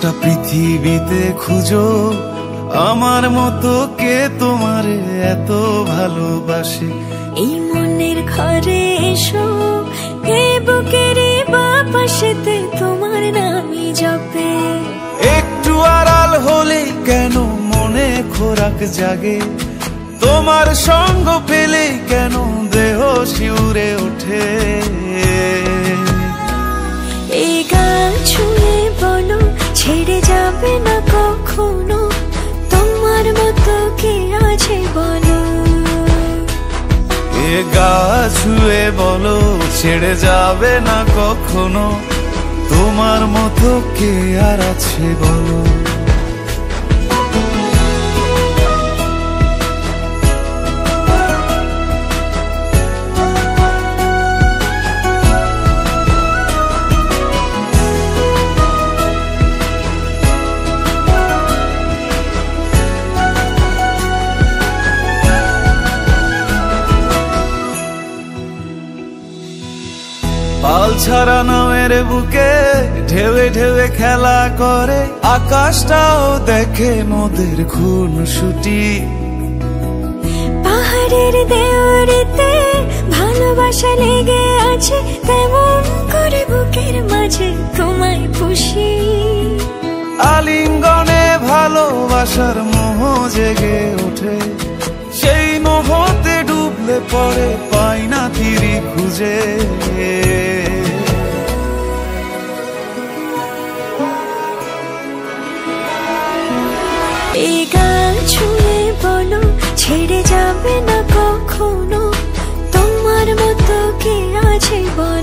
গোটা পৃথিবীতে খুঁজো আমার মতো কে তোমারে এত ভালোবাসে। এই মনের ঘরে এসো, এ বুকের বাপাশেতে তোমার নামই জপে। একটু আড়াল হলে কেন মনে খোরাক জাগে, তোমার সঙ্গ পেলে কেন দেহ শিউরে ওঠে। এই গান ছুঁয়ে বলো ছেড়ে যাবে না কখনো, তোমার মতো কে আছে বলো। এ গা ছুঁয়ে বলো ছেড়ে যাবে না কখনো, তোমার মতো কে আর আছে বলো। পাল ছাড়া নামের বুকে ঢেউে ঢেউে খেলা করে, আকাশটাও দেখে মোদের খুনসুটি। পাহাড়ের দেওয়ারিতে ভালোবাসা লেগে আছে, তেমন করে বুকের মাঝে তোমায় পুষি। আলিঙ্গনে ভালোবাসার মোহ জেগে ওঠে, সেই মোহতে ডুবলে পরে পাই না তীরি খুঁজে। এই গান ছুঁয়ে বলো ছেড়ে যাবে না কখনো, তোমার মতো কে আছে বলো।